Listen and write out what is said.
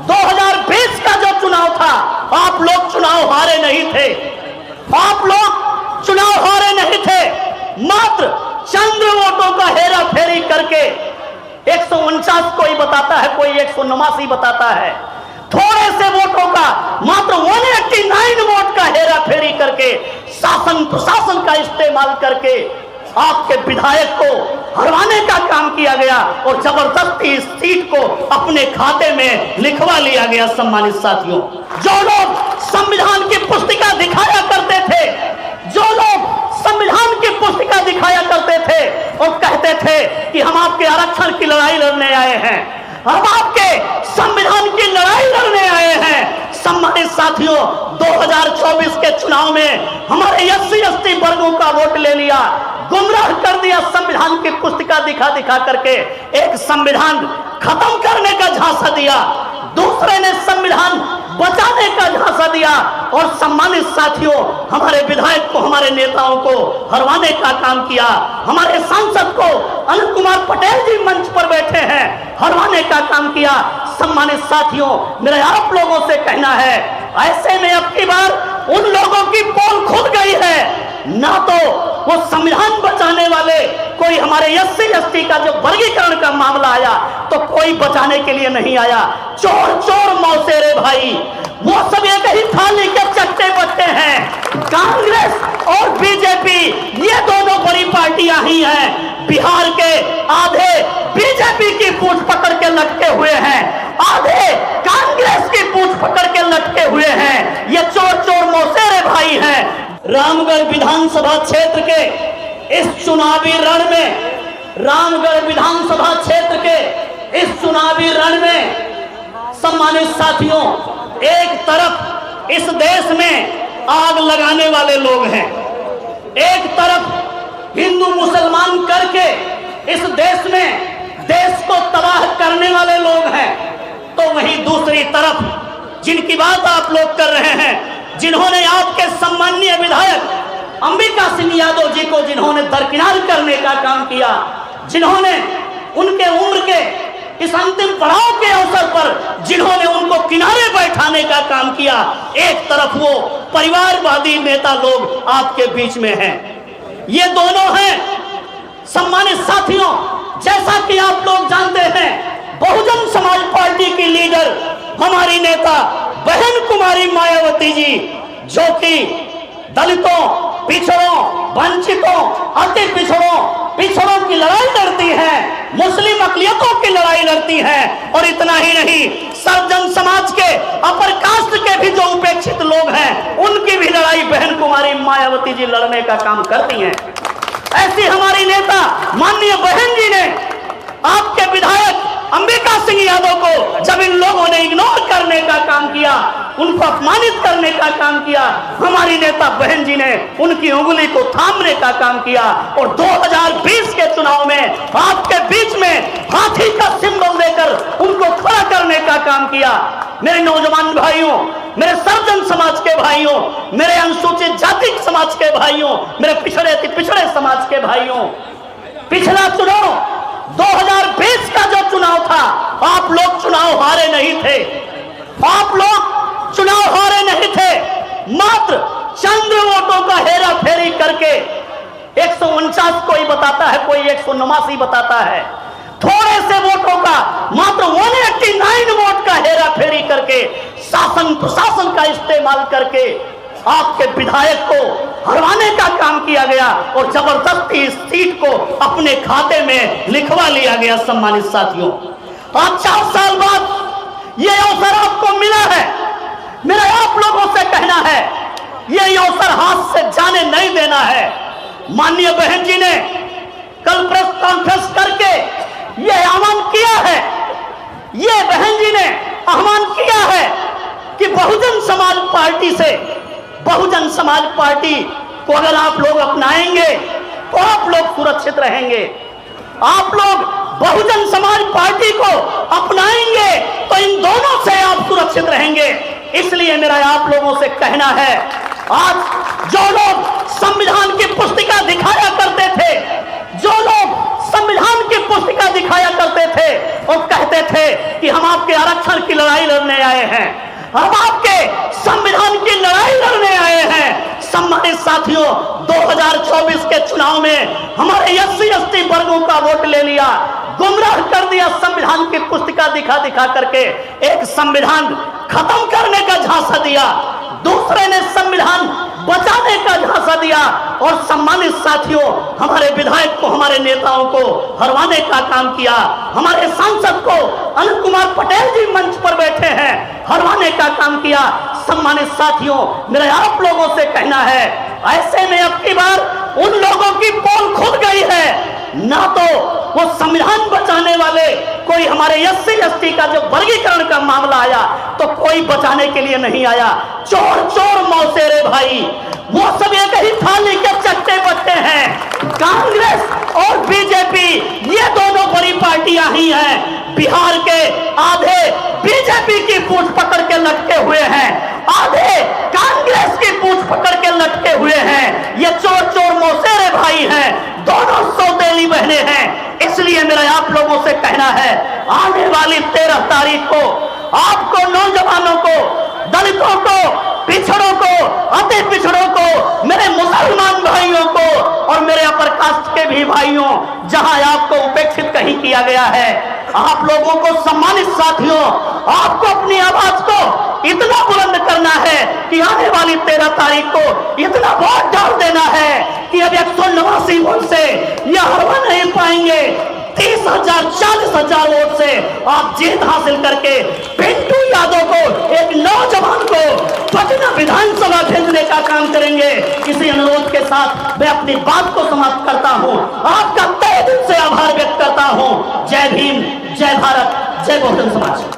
2020 का जो चुनाव था, आप लोग चुनाव हारे नहीं थे, आप लोग चुनाव हारे नहीं थे। मात्र चंद वोटों का हेरा फेरी करके 149 कोई बताता है, कोई 189 बताता है, थोड़े से वोटों का, मात्र 189 वोट का हेरा फेरी करके शासन प्रशासन का इस्तेमाल करके आपके विधायक को हरवाने का काम किया गया और जबरदस्ती इस सीट को अपने खाते में लिखवा लिया गया। सम्मानित साथियों, जो लोग संविधान की पुस्तिका दिखाया करते थे, जो लोग संविधान की पुस्तिका दिखाया करते थे और कहते थे कि हम आपके आरक्षण की लड़ाई लड़ने आए हैं, हम आपके संविधान की लड़ाई लड़ने आए हैं। सम्मानित साथियों, 2024 के चुनाव में हमारे SC/ST वर्गों का वोट ले लिया, गुमराह कर दिया। संविधान की पुस्तिका दिखा दिखा करके एक संविधान खत्म करने का झांसा दिया, दूसरे ने संविधान बचाने का झांसा दिया और सम्मानित साथियों, हमारे विधायक को, हमारे नेताओं को हरवाने का काम किया। हमारे सांसद को अनिल कुमार पटेल जी मंच पर बैठे हैं, हरवाने का काम किया। सम्मानित साथियों, मेरा आप लोगों से कहना है, ऐसे में अब की बार उन लोगों की पोल खुल गई है। ना तो वो संविधान बचाने वाले, कोई हमारे SC/ST का जो वर्गीकरण का मामला आया तो कोई बचाने के लिए नहीं आया। चोर चोर मौसेरे भाई, वो सब एक ही थाली के चट्टे बट्टे हैं। कांग्रेस और बीजेपी, ये दोनों बड़ी पार्टियां ही हैं। बिहार के आधे बीजेपी की पूंछ पकड़ के लटके हुए हैं, आधे कांग्रेस की पूंछ पकड़ के लटके हुए हैं। ये चोर चोर मौसेरे भाई हैं। रामगढ़ विधानसभा क्षेत्र के इस चुनावी रण में, रामगढ़ विधानसभा क्षेत्र के इस चुनावी रण में सम्मानित साथियों, एक तरफ इस देश में आग लगाने वाले लोग हैं, एक तरफ हिंदू मुसलमान करके इस देश में देश को तबाह करने वाले लोग हैं, तो वहीं दूसरी तरफ जिनकी बात आप लोग कर रहे हैं, जिन्होंने आपके सम्माननीय विधायक अंबिका सिंह यादव जी को जिन्होंने दरकिनार करने का काम किया, जिन्होंने उनके उम्र के इस अंतिम पड़ाव के अवसर पर जिन्होंने उनको किनारे बैठाने का काम किया, एक तरफ वो परिवारवादी नेता लोग आपके बीच में हैं। ये दोनों हैं सम्मानित साथियों, जैसा कि आप लोग जानते हैं, बहुजन समाज पार्टी की लीडर हमारी नेता बहन कुमारी मायावती जी, जो कि दलितों, पिछड़ों, वंचितों, अति पिछड़ों की लड़ाई लड़ती हैं, मुस्लिम अक़लियतों की लड़ाई लड़ती हैं, और इतना ही नहीं, सर्वजन समाज के, अपर कास्ट के भी जो उपेक्षित लोग हैं, उनकी भी लड़ाई बहन कुमारी मायावती जी लड़ने का काम करती हैं। ऐसी हमारी नेता माननीय बहन जी ने आपके विधायक अंबिका सिंह यादव को जब इन लोगों ने इग्नोर करने का काम किया, उनको अपमानित करने का काम किया, हमारी नेता बहन जी ने उनकी उंगली को थामने का काम किया और 2020 के चुनाव में आपके बीच में हाथी का सिंबल देकर उनको खड़ा करने का काम किया। मेरे नौजवान भाइयों, मेरे सर्वजन समाज के भाइयों, मेरे अनुसूचित जाति समाज के भाइयों, मेरे पिछड़े समाज के भाइयों, पिछला चुनाव 2020 का जो चुनाव था, आप लोग चुनाव हारे नहीं थे, आप लोग चुनाव हारे नहीं थे। मात्र चंद वोटों का हेरा फेरी करके 149 कोई बताता है, कोई 189 बताता है, थोड़े से वोटों का, मात्र 189 वोट का हेरा फेरी करके शासन प्रशासन का इस्तेमाल करके आपके विधायक को हरवाने का काम किया गया और जबरदस्ती इस सीट को अपने खाते में लिखवा लिया गया। सम्मानित साथियों, आज 4 साल बाद ये अवसर आपको मिला है। मेरा आप लोगों से कहना है, ये अवसर हाथ से जाने नहीं देना है। माननीय बहन जी ने कल प्रेस कॉन्फ्रेंस करके ये आह्वान किया है, ये बहन जी ने आह्वान किया है कि बहुजन समाज पार्टी को अगर आप लोग अपनाएंगे तो आप लोग सुरक्षित रहेंगे। आप लोग बहुजन समाज पार्टी को अपनाएंगे तो इन दोनों से आप सुरक्षित रहेंगे। इसलिए मेरा आप लोगों से कहना है, आज जो लोग संविधान की पुस्तिका दिखाया करते थे, जो लोग संविधान की पुस्तिका दिखाया करते थे और कहते थे कि हम आपके आरक्षण की लड़ाई लड़ने आए हैं, हम आपके संविधान की लड़ाई लड़ने आए हैं। सम्मानित साथियों, 2024 के चुनाव में हमारे SC ST वर्गों का वोट ले लिया, गुमराह कर दिया संविधान की पुस्तिका दिखा दिखा करके। एक संविधान खत्म करने का झांसा दिया, दूसरे ने संविधान बचाने का झांसा दिया। और सम्मानित साथियों, हमारे विधायक को, हमारे नेताओं को हरवाने का काम किया। हमारे सांसद को अनिल कुमार पटेल जी मंच पर बैठे हैं, हरवाने का काम किया। सम्मानित साथियों, मेरा आप लोगों से कहना है, ऐसे में अब की बार उन लोगों की पोल खुल गई है। ना तो वो संविधान बचाने वाले, कोई हमारे SC ST का जो वर्गीकरण का मामला आया तो कोई बचाने के लिए नहीं आया। चोर चोर मौसेरे भाई, वो सब एक ही थाली के चट्टे बट्टे हैं। कांग्रेस और बीजेपी ये दोनों बड़ी पार्टियां ही हैं। बिहार के आधे बीजेपी की पूंछ पकड़ के लटके हुए हैं, आधे कांग्रेस की पूंछ पकड़ के लटके हुए हैं। ये चोर चोर मौसेरे भाई हैं, दोनों सौतेली बहने हैं। इसलिए मेरा आप लोगों से कहना है, आने वाली 13 तारीख को आपको, नौजवानों को, दलितों को, पिछड़ों को, अति पिछड़ों को, मेरे मुसलमान भाइयों को और मेरे अपर कास्ट के भी भाइयों, जहां आपको उपेक्षित कहीं किया गया है, आप लोगों को, सम्मानित साथियों, आपको अपनी आवाज को इतना बुलंद करना है कि आने वाली 13 तारीख को इतना वोट डाल देना है कि अब 189 वोट से यह हरवा नहीं पाएंगे। 30,000 40,000 वोट से आप जीत हासिल करके पिंटू यादव को, एक नौजवान को, पटना विधानसभा भेजने का काम करेंगे। इसी अनुरोध के साथ मैं अपनी बात को समाप्त करता हूं। आपका तहे दिल से आभार व्यक्त करता हूं। जय भीम, जय भारत, जय बहुजन समाज।